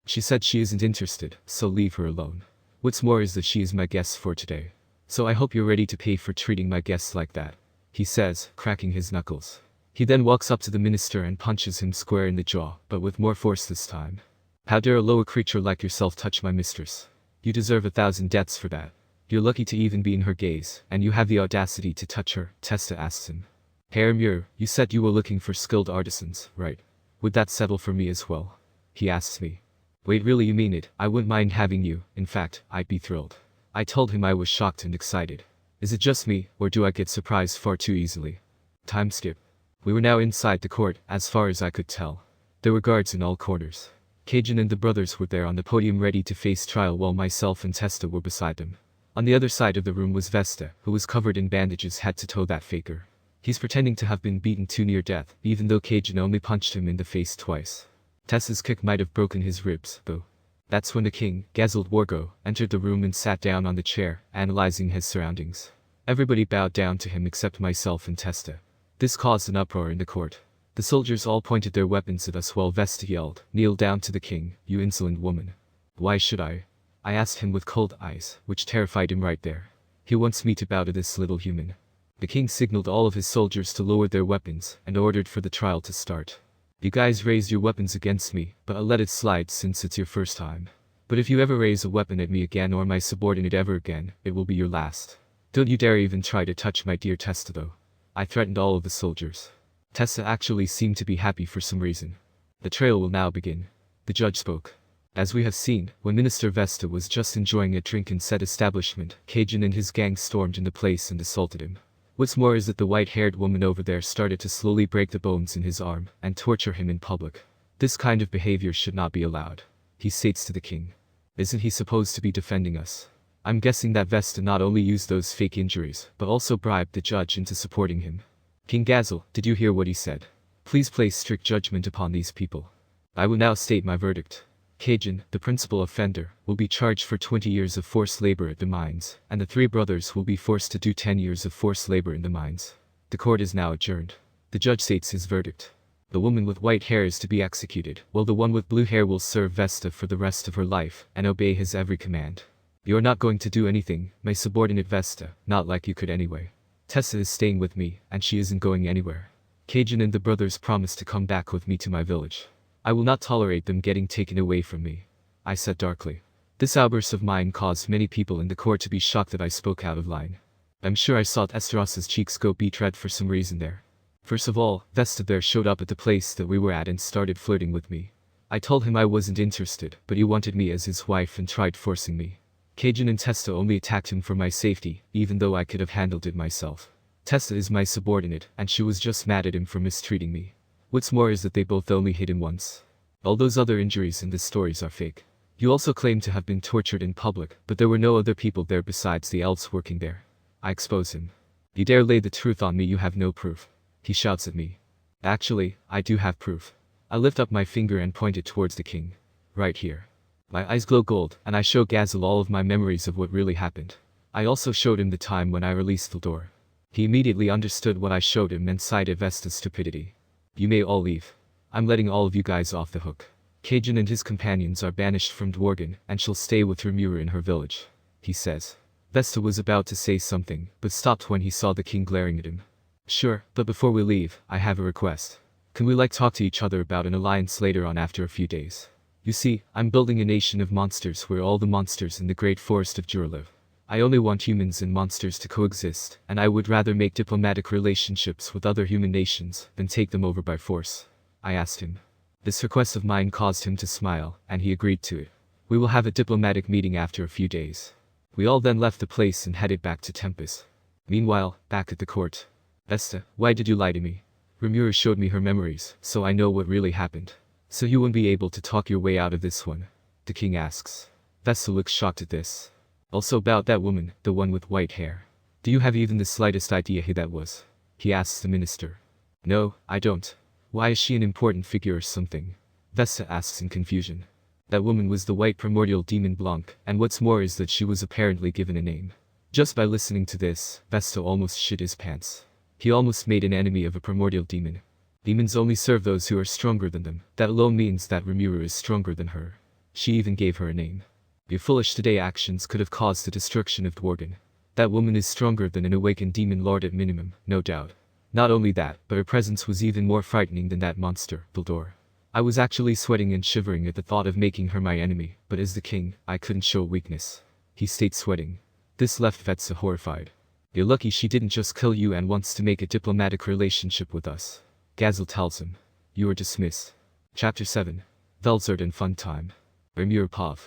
She said she isn't interested, so leave her alone. What's more is that she is my guest for today. So I hope you're ready to pay for treating my guests like that. He says, cracking his knuckles. He then walks up to the minister and punches him square in the jaw, but with more force this time. How dare a lower creature like yourself touch my mistress? You deserve 1,000 deaths for that. You're lucky to even be in her gaze, and you have the audacity to touch her, Testa asks him. Hey Rimuru, you said you were looking for skilled artisans, right? Would that settle for me as well? He asks me. Wait, really, you mean it? I wouldn't mind having you. In fact, I'd be thrilled. I told him I was shocked and excited. Is it just me, or do I get surprised far too easily? Time skip. We were now inside the court, as far as I could tell. There were guards in all corners. Cajun and the brothers were there on the podium ready to face trial while myself and Testa were beside them. On the other side of the room was Vesta, who was covered in bandages head to toe, that faker. He's pretending to have been beaten to near death, even though Cajun only punched him in the face twice. Tessa's kick might have broken his ribs, though. That's when the king, Gazel Wargo, entered the room and sat down on the chair, analyzing his surroundings. Everybody bowed down to him except myself and Testa. This caused an uproar in the court. The soldiers all pointed their weapons at us while Vesta yelled, "Kneel down to the king, you insolent woman." Why should I? I asked him with cold eyes, which terrified him right there. He wants me to bow to this little human. The king signaled all of his soldiers to lower their weapons and ordered for the trial to start. You guys raised your weapons against me, but I'll let it slide since it's your first time. But if you ever raise a weapon at me again or my subordinate ever again, it will be your last. Don't you dare even try to touch my dear Testa though. I threatened all of the soldiers. Testa actually seemed to be happy for some reason. The trial will now begin. The judge spoke. As we have seen, when Minister Vesta was just enjoying a drink in said establishment, Cajun and his gang stormed into place and assaulted him. What's more is that the white-haired woman over there started to slowly break the bones in his arm and torture him in public. This kind of behavior should not be allowed. He states to the king. Isn't he supposed to be defending us? I'm guessing that Vesta not only used those fake injuries, but also bribed the judge into supporting him. King Gazel, did you hear what he said? Please place strict judgment upon these people. I will now state my verdict. Cajun, the principal offender, will be charged for 20 years of forced labor at the mines, and the 3 brothers will be forced to do 10 years of forced labor in the mines. The court is now adjourned. The judge states his verdict. The woman with white hair is to be executed, while the one with blue hair will serve Vesta for the rest of her life and obey his every command. You're not going to do anything, my subordinate Vesta, not like you could anyway. Tessa is staying with me, and she isn't going anywhere. Cajun and the brothers promised to come back with me to my village. I will not tolerate them getting taken away from me. I said darkly. This outburst of mine caused many people in the court to be shocked that I spoke out of line. I'm sure I saw Esteros' cheeks go beet red for some reason there. First of all, Vesta there showed up at the place that we were at and started flirting with me. I told him I wasn't interested, but he wanted me as his wife and tried forcing me. Cajun and Testa only attacked him for my safety, even though I could have handled it myself. Testa is my subordinate, and she was just mad at him for mistreating me. What's more is that they both only hit him once. All those other injuries in the stories are fake. You also claim to have been tortured in public, but there were no other people there besides the elves working there. I expose him. You dare lay the truth on me, you have no proof. He shouts at me. Actually, I do have proof. I lift up my finger and point it towards the king. Right here. My eyes glow gold, and I show Gazel all of my memories of what really happened. I also showed him the time when I released Vildor. He immediately understood what I showed him and sighed at Vesta's stupidity. You may all leave. I'm letting all of you guys off the hook. Cajun and his companions are banished from Wargan and shall stay with Rimuru in her village. He says. Vesta was about to say something, but stopped when he saw the king glaring at him. Sure, but before we leave, I have a request. Can we talk to each other about an alliance later on after a few days? You see, I'm building a nation of monsters where all the monsters in the great forest of Jura live. I only want humans and monsters to coexist, and I would rather make diplomatic relationships with other human nations than take them over by force. I asked him. This request of mine caused him to smile, and he agreed to it. We will have a diplomatic meeting after a few days. We all then left the place and headed back to Tempest. Meanwhile, back at the court. Vesta, why did you lie to me? Rimuru showed me her memories, so I know what really happened. So you won't be able to talk your way out of this one? The king asks. Vesta looks shocked at this. Also about that woman, the one with white hair. Do you have even the slightest idea who that was? He asks the minister. No, I don't. Why is she an important figure or something? Vesta asks in confusion. That woman was the white primordial demon Blanc, and what's more is that she was apparently given a name. Just by listening to this, Vesta almost shit his pants. He almost made an enemy of a primordial demon. Demons only serve those who are stronger than them. That alone means that Rimuru is stronger than her. She even gave her a name. Your foolish today actions could have caused the destruction of Wargan. That woman is stronger than an awakened demon lord at minimum, no doubt. Not only that, but her presence was even more frightening than that monster, Vildor. I was actually sweating and shivering at the thought of making her my enemy, but as the king, I couldn't show weakness. He stayed sweating. This left Vesta horrified. You're lucky she didn't just kill you and wants to make a diplomatic relationship with us. Gazel tells him. You are dismissed. Chapter 7. Belzard and Funtime. Rimuru.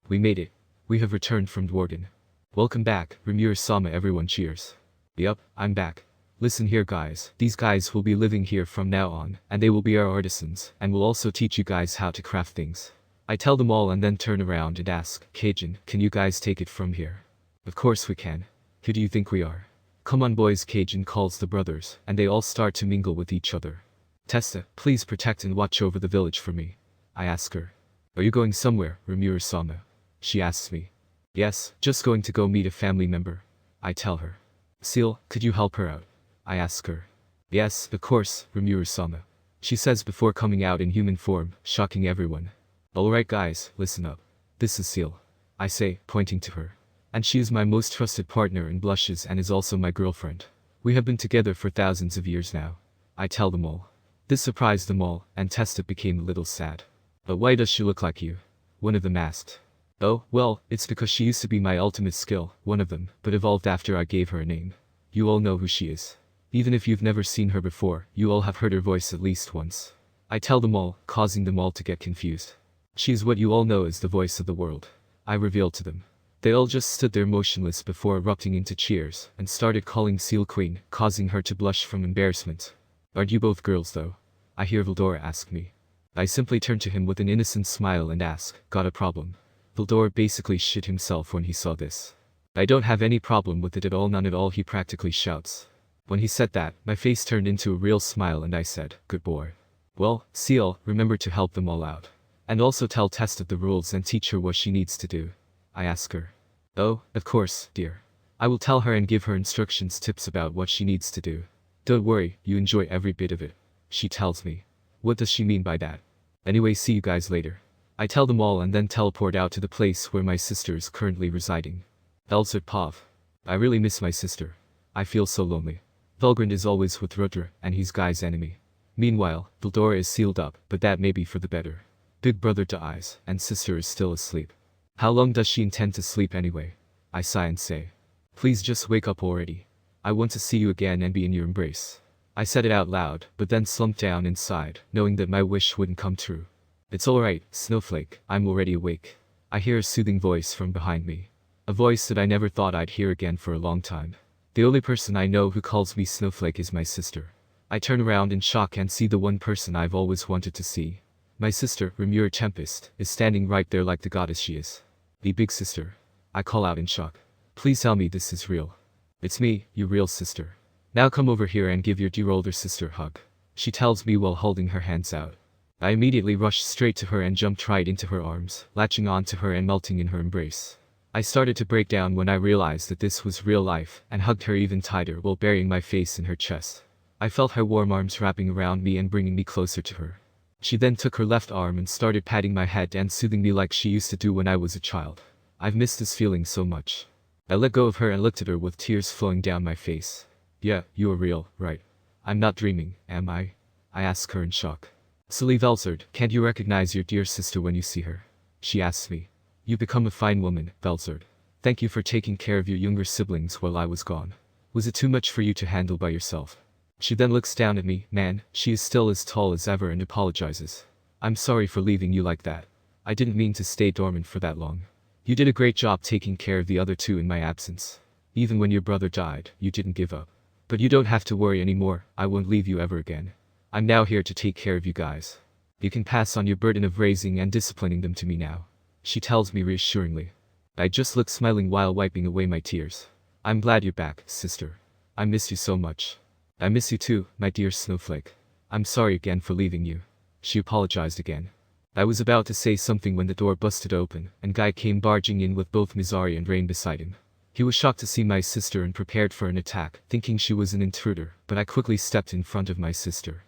We made it. We have returned from Wargan. Welcome back, Rimuru-sama. Everyone cheers. Yup, I'm back. Listen here guys, these guys will be living here from now on, and they will be our artisans, and will also teach you guys how to craft things. I tell them all and then turn around and ask, Cajun, can you guys take it from here? Of course we can. Who do you think we are? Come on boys, Cajun calls the brothers, and they all start to mingle with each other. Testa, please protect and watch over the village for me. I ask her. Are you going somewhere, Rimuru-sama? She asks me. Yes, just going to go meet a family member. I tell her. Seal, could you help her out? I ask her. Yes, of course, Rimuru-sama. She says before coming out in human form, shocking everyone. Alright guys, listen up. This is Seal. I say, pointing to her. And she is my most trusted partner and blushes and is also my girlfriend. We have been together for thousands of years now. I tell them all. This surprised them all, and Testa became a little sad. But why does she look like you? One of them asked. Oh, well, it's because she used to be my ultimate skill, one of them, but evolved after I gave her a name. You all know who she is. Even if you've never seen her before, you all have heard her voice at least once. I tell them all, causing them all to get confused. She is what you all know as the voice of the world. I revealed to them. They all just stood there motionless before erupting into cheers, and started calling Seal Queen, causing her to blush from embarrassment. Aren't you both girls though? I hear Veldora ask me. I simply turn to him with an innocent smile and ask, got a problem? Veldora basically shit himself when he saw this. I don't have any problem with it at all, none at all, he practically shouts. When he said that, my face turned into a real smile and I said, good boy. Well, Seal, remember to help them all out. And also tell Testa the rules and teach her what she needs to do. I ask her. Oh, of course, dear. I will tell her and give her instructions, tips about what she needs to do. Don't worry, you enjoy every bit of it. She tells me. What does she mean by that? Anyway, see you guys later. I tell them all and then teleport out to the place where my sister is currently residing. Belzard Pav. I really miss my sister. I feel so lonely. Velgrand is always with Rudra, and he's Guy's enemy. Meanwhile, Veldora is sealed up, but that may be for the better. Big brother dies, and sister is still asleep. How long does she intend to sleep anyway? I sigh and say. Please just wake up already. I want to see you again and be in your embrace. I said it out loud, but then slumped down and sighed, knowing that my wish wouldn't come true. It's alright, Snowflake, I'm already awake. I hear a soothing voice from behind me. A voice that I never thought I'd hear again for a long time. The only person I know who calls me Snowflake is my sister. I turn around in shock and see the one person I've always wanted to see. My sister, Rimuru Tempest, is standing right there like the goddess she is. The big sister. I call out in shock. Please tell me this is real. It's me, your real sister. Now come over here and give your dear older sister a hug. She tells me while holding her hands out. I immediately rush straight to her and jumped right into her arms, latching onto her and melting in her embrace. I started to break down when I realized that this was real life, and hugged her even tighter while burying my face in her chest. I felt her warm arms wrapping around me and bringing me closer to her. She then took her left arm and started patting my head and soothing me like she used to do when I was a child. I've missed this feeling so much. I let go of her and looked at her with tears flowing down my face. Yeah, you are real, right? I'm not dreaming, am I? I ask her in shock. Silly Velzard, can't you recognize your dear sister when you see her? She asks me. You become a fine woman, Belzard. Thank you for taking care of your younger siblings while I was gone. Was it too much for you to handle by yourself? She then looks down at me, man, she is still as tall as ever and apologizes. I'm sorry for leaving you like that. I didn't mean to stay dormant for that long. You did a great job taking care of the other two in my absence. Even when your brother died, you didn't give up. But you don't have to worry anymore, I won't leave you ever again. I'm now here to take care of you guys. You can pass on your burden of raising and disciplining them to me now. She tells me reassuringly. I just look smiling while wiping away my tears. I'm glad you're back, sister. I miss you so much. I miss you too, my dear Snowflake. I'm sorry again for leaving you. She apologized again. I was about to say something when the door busted open, and Guy came barging in with both Mizari and Rain beside him. He was shocked to see my sister and prepared for an attack, thinking she was an intruder, but I quickly stepped in front of my sister.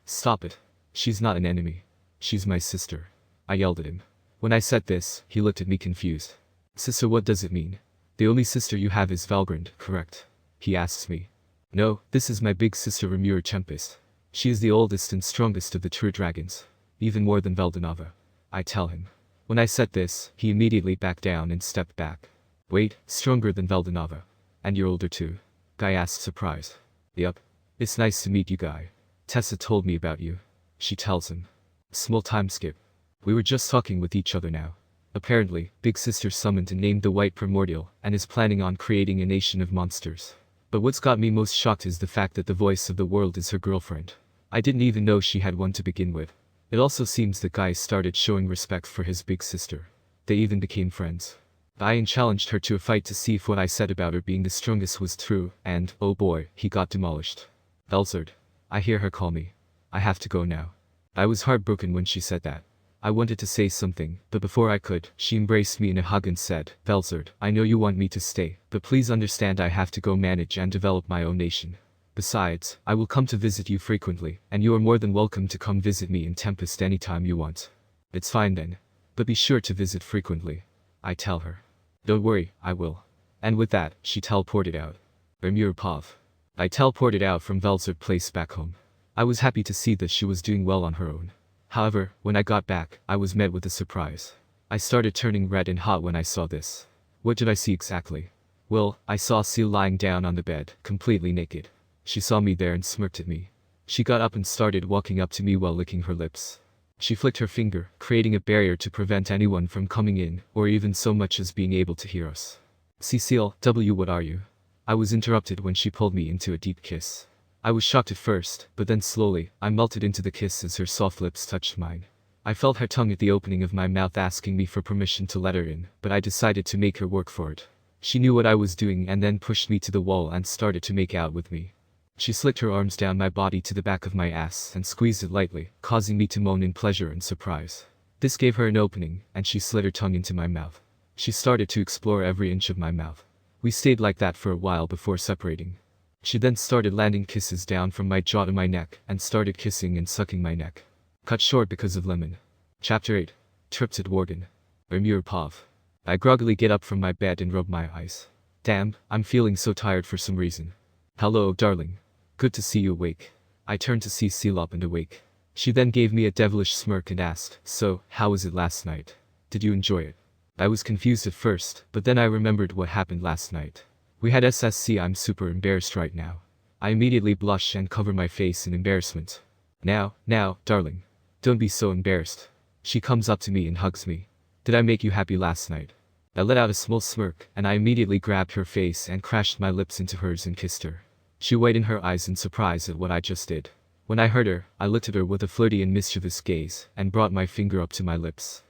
Stop it. She's not an enemy. She's my sister. I yelled at him. When I said this, he looked at me confused. Sister, what does it mean? The only sister you have is Velgrand, correct? He asks me. No, this is my big sister Rimuru Tempest. She is the oldest and strongest of the true dragons. Even more than Veldenava. I tell him. When I said this, he immediately backed down and stepped back. Wait, stronger than Veldenava. And you're older too? Guy asked surprised. Yup. It's nice to meet you, Guy. Tessa told me about you. She tells him. Small time skip. We were just talking with each other now. Apparently, Big Sister summoned and named the White Primordial, and is planning on creating a nation of monsters. But what's got me most shocked is the fact that the voice of the world is her girlfriend. I didn't even know she had one to begin with. It also seems that Guy started showing respect for his big sister. They even became friends. I challenged her to a fight to see if what I said about her being the strongest was true, and, oh boy, he got demolished. Belzard. I hear her call me. I have to go now. I was heartbroken when she said that. I wanted to say something, but before I could, she embraced me in a hug and said, Belzard, I know you want me to stay, but please understand I have to go manage and develop my own nation. Besides, I will come to visit you frequently, and you are more than welcome to come visit me in Tempest anytime you want. It's fine then. But be sure to visit frequently. I tell her. Don't worry, I will. And with that, she teleported out. Rimuru Pav. I teleported out from Velzard place back home. I was happy to see that she was doing well on her own. However, when I got back, I was met with a surprise. I started turning red and hot when I saw this. What did I see exactly? Well, I saw Seal lying down on the bed, completely naked. She saw me there and smirked at me. She got up and started walking up to me while licking her lips. She flicked her finger, creating a barrier to prevent anyone from coming in, or even so much as being able to hear us. Cecile, what are you? I was interrupted when she pulled me into a deep kiss. I was shocked at first, but then slowly, I melted into the kiss as her soft lips touched mine. I felt her tongue at the opening of my mouth asking me for permission to let her in, but I decided to make her work for it. She knew what I was doing and then pushed me to the wall and started to make out with me. She slicked her arms down my body to the back of my ass and squeezed it lightly, causing me to moan in pleasure and surprise. This gave her an opening, and she slid her tongue into my mouth. She started to explore every inch of my mouth. We stayed like that for a while before separating. She then started landing kisses down from my jaw to my neck and started kissing and sucking my neck. Cut short because of lemon. Chapter 8. Trips at Wargan. Rimuru Pav. I groggily get up from my bed and rub my eyes. Damn, I'm feeling so tired for some reason. Hello, darling. Good to see you awake. I turned to see Seal up and awake. She then gave me a devilish smirk and asked, So, how was it last night? Did you enjoy it? I was confused at first, but then I remembered what happened last night. We had SSC. I'm super embarrassed right now. I immediately blush and cover my face in embarrassment. Now, darling. Don't be so embarrassed. She comes up to me and hugs me. Did I make you happy last night? I let out a small smirk, and I immediately grabbed her face and crashed my lips into hers and kissed her. She widened her eyes in surprise at what I just did. When I heard her, I looked at her with a flirty and mischievous gaze, and brought my finger up to my lips.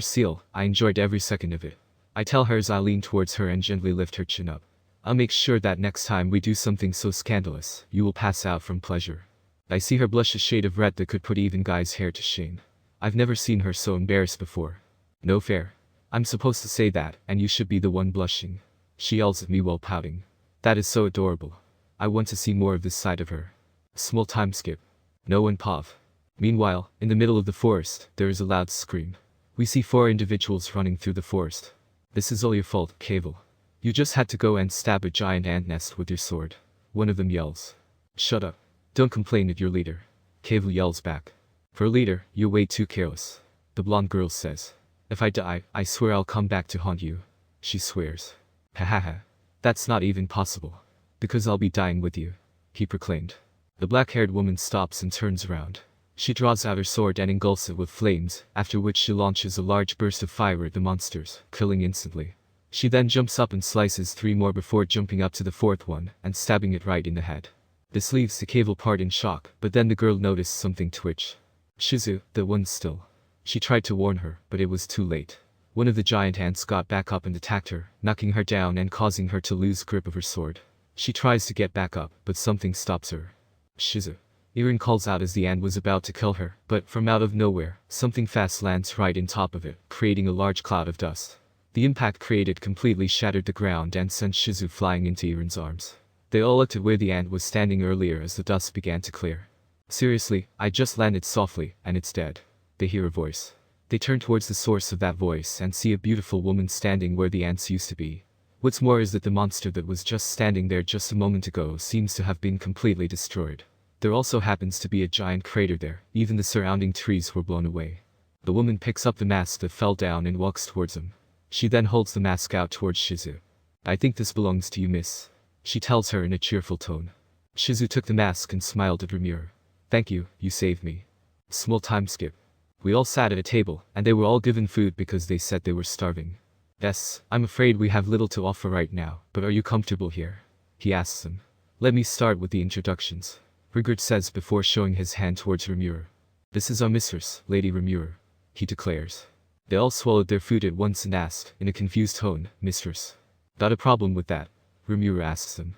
Seal, I enjoyed every second of it. I tell her as I lean towards her and gently lift her chin up. I'll make sure that next time we do something so scandalous, you will pass out from pleasure. I see her blush a shade of red that could put even Guy's hair to shame. I've never seen her so embarrassed before. No fair. I'm supposed to say that, and you should be the one blushing. She yells at me while pouting. That is so adorable. I want to see more of this side of her. Small time skip. No one Pav. Meanwhile, in the middle of the forest, there is a loud scream. We see 4 individuals running through the forest. This is all your fault, Gazel. You just had to go and stab a giant ant nest with your sword. One of them yells. Shut up. Don't complain at your leader. Gazel yells back. For a leader, you're way too careless. The blonde girl says. If I die, I swear I'll come back to haunt you. She swears. Hahaha. That's not even possible. Because I'll be dying with you. He proclaimed. The black-haired woman stops and turns around. She draws out her sword and engulfs it with flames, after which she launches a large burst of fire at the monsters, killing instantly. She then jumps up and slices 3 more before jumping up to the 4th one, and stabbing it right in the head. This leaves the Gazel part in shock, but then the girl noticed something twitch. Shizu, the one still. She tried to warn her, but it was too late. One of the giant ants got back up and attacked her, knocking her down and causing her to lose grip of her sword. She tries to get back up, but something stops her. Shizu. Irin calls out as the ant was about to kill her, but from out of nowhere, something fast lands right in top of it, creating a large cloud of dust. The impact created completely shattered the ground and sent Shizu flying into Irin's arms. They all looked at where the ant was standing earlier as the dust began to clear. Seriously, I just landed softly, and it's dead. They hear a voice. They turn towards the source of that voice and see a beautiful woman standing where the ants used to be. What's more is that the monster that was just standing there just a moment ago seems to have been completely destroyed. There also happens to be a giant crater there, even the surrounding trees were blown away. The woman picks up the mask that fell down and walks towards him. She then holds the mask out towards Shizu. I think this belongs to you, miss. She tells her in a cheerful tone. Shizu took the mask and smiled at Rimuru. Thank you, you saved me. Small time skip. We all sat at a table, and they were all given food because they said they were starving. Yes, I'm afraid we have little to offer right now, but are you comfortable here? He asks them. Let me start with the introductions. Rigurd says before showing his hand towards Rimuru. This is our mistress, Lady Rimuru. He declares. They all swallowed their food at once and asked, in a confused tone, Mistress. Got a problem with that? Rimuru asks them.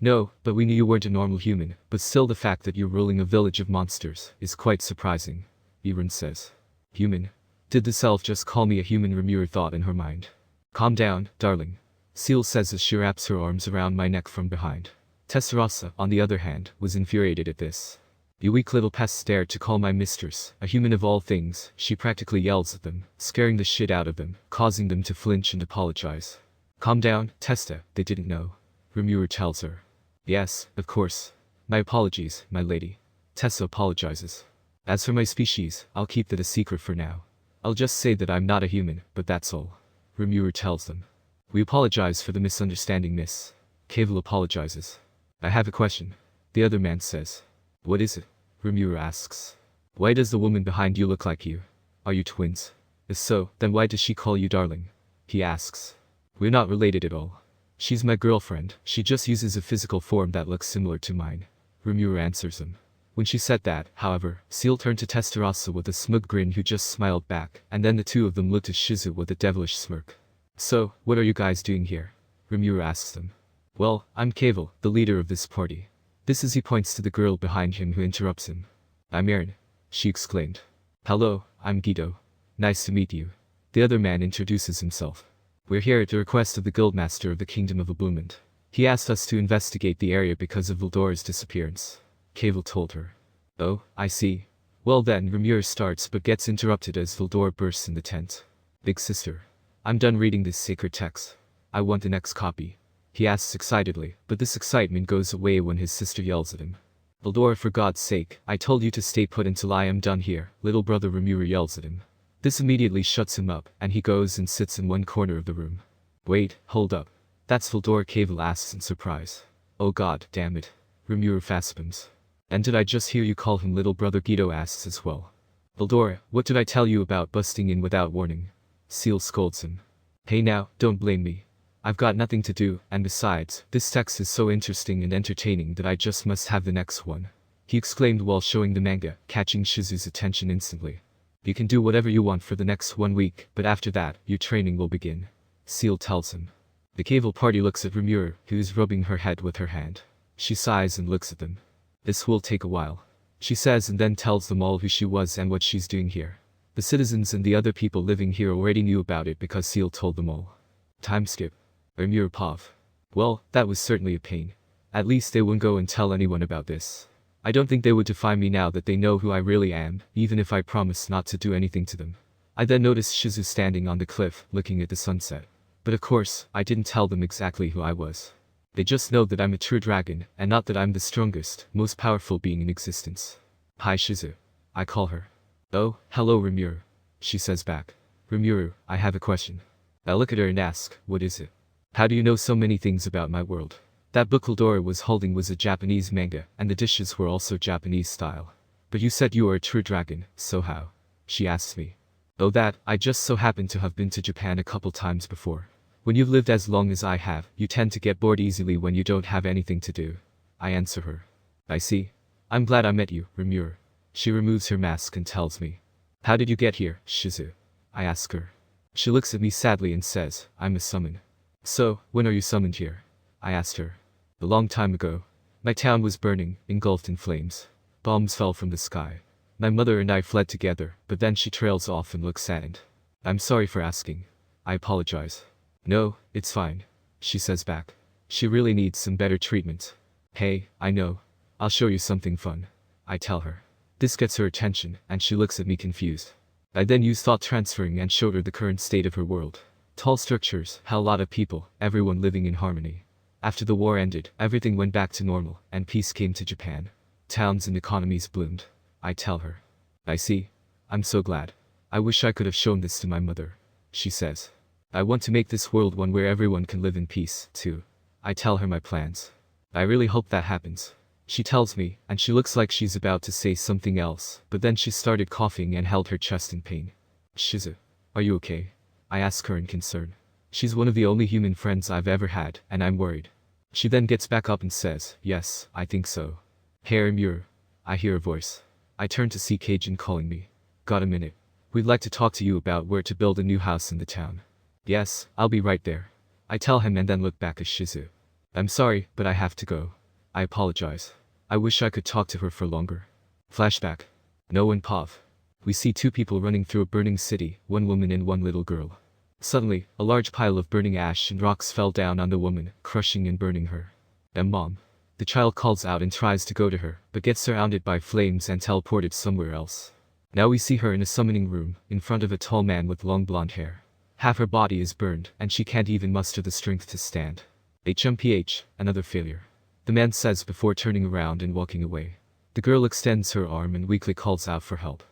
No, but we knew you weren't a normal human, but still the fact that you're ruling a village of monsters is quite surprising. Irin says. Human? Did this elf just call me a human? Rimuru thought in her mind. Calm down, darling. Seal says as she wraps her arms around my neck from behind. Tessarasa, on the other hand, was infuriated at this. You weak little pests dared to call my mistress a human of all things, she practically yells at them, scaring the shit out of them, causing them to flinch and apologize. Calm down, Testa, they didn't know. Rimuru tells her. Yes, of course. My apologies, my lady. Tessa apologizes. As for my species, I'll keep that a secret for now. I'll just say that I'm not a human, but that's all. Rimuru tells them. We apologize for the misunderstanding, miss. Gazel apologizes. I have a question. The other man says. What is it? Rimuru asks. Why does the woman behind you look like you? Are you twins? If so, then why does she call you darling? He asks. We're not related at all. She's my girlfriend, she just uses a physical form that looks similar to mine. Rimuru answers him. When she said that, however, Seal turned to Tessarasa with a smug grin who just smiled back, and then the two of them looked at Shizu with a devilish smirk. So, what are you guys doing here? Rimuru asks them. Well, I'm Gazel, the leader of this party. This is he points to the girl behind him who interrupts him. I'm Erin, she exclaimed. Hello, I'm Guido. Nice to meet you. The other man introduces himself. We're here at the request of the guildmaster of the Kingdom of Ablument. He asked us to investigate the area because of Vildor's disappearance. Gazel told her. Oh, I see. Well then, Rimuru starts but gets interrupted as Vildor bursts in the tent. Big sister. I'm done reading this sacred text. I want the next copy. He asks excitedly, but this excitement goes away when his sister yells at him. Vildor, for God's sake, I told you to stay put until I am done here, little brother. Rimuru yells at him. This immediately shuts him up, and he goes and sits in one corner of the room. Wait, hold up. That's Vildor, Gazel asks in surprise. Oh god, damn it. Rimuru faspams. And did I just hear you call him little brother? Guido asks as well. Vildor, what did I tell you about busting in without warning? Seal scolds him. Hey now, don't blame me. I've got nothing to do, and besides, this text is so interesting and entertaining that I just must have the next one. He exclaimed while showing the manga, catching Shizu's attention instantly. You can do whatever you want for the next 1 week, but after that, your training will begin. Seal tells him. The Gazel party looks at Rimuru, who is rubbing her head with her hand. She sighs and looks at them. This will take a while. She says and then tells them all who she was and what she's doing here. The citizens and the other people living here already knew about it because Seal told them all. Time skip. Rimuru Pav. Well, that was certainly a pain. At least they wouldn't go and tell anyone about this. I don't think they would defy me now that they know who I really am, even if I promise not to do anything to them. I then noticed Shizu standing on the cliff, looking at the sunset. But of course, I didn't tell them exactly who I was. They just know that I'm a true dragon, and not that I'm the strongest, most powerful being in existence. Hi Shizu. I call her. Oh, hello Rimuru. She says back. Rimuru, I have a question. I look at her and ask, what is it? How do you know so many things about my world? That book Vildor was holding was a Japanese manga, and the dishes were also Japanese style. But you said you are a true dragon, so how? She asks me. Oh that, I just so happen to have been to Japan a couple times before. When you've lived as long as I have, you tend to get bored easily when you don't have anything to do. I answer her. I see. I'm glad I met you, Rimuru. She removes her mask and tells me. How did you get here, Shizu? I ask her. She looks at me sadly and says, I'm a summon. So, when are you summoned here? I asked her. A long time ago. My town was burning, engulfed in flames. Bombs fell from the sky. My mother and I fled together, but then she trails off and looks saddened. I'm sorry for asking. I apologize. No, it's fine. She says back. She really needs some better treatment. Hey, I know. I'll show you something fun. I tell her. This gets her attention, and she looks at me confused. I then use thought transferring and showed her the current state of her world. Tall structures, a lot of people, everyone living in harmony. After the war ended, everything went back to normal, and peace came to Japan. Towns and economies bloomed. I tell her. I see. I'm so glad. I wish I could have shown this to my mother. She says. I want to make this world one where everyone can live in peace, too. I tell her my plans. I really hope that happens. She tells me, and she looks like she's about to say something else, but then she started coughing and held her chest in pain. Shizu. Are you okay? I ask her in concern. She's one of the only human friends I've ever had, and I'm worried. She then gets back up and says, yes, I think so. Hey Rimuru. I hear a voice. I turn to see Kajin calling me. Got a minute? We'd like to talk to you about where to build a new house in the town. Yes, I'll be right there. I tell him and then look back at Shizu. I'm sorry, but I have to go. I apologize. I wish I could talk to her for longer. Flashback. No one Pav. We see two people running through a burning city, one woman and one little girl. Suddenly, a large pile of burning ash and rocks fell down on the woman, crushing and burning her. Mom. The child calls out and tries to go to her, but gets surrounded by flames and teleported somewhere else. Now we see her in a summoning room, in front of a tall man with long blonde hair. Half her body is burned, and she can't even muster the strength to stand. HMPH, another failure. The man says before turning around and walking away. The girl extends her arm and weakly calls out for help.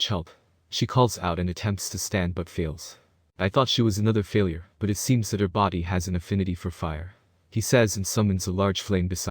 Help. She calls out and attempts to stand but fails. I thought she was another failure, but it seems that her body has an affinity for fire. He says and summons a large flame beside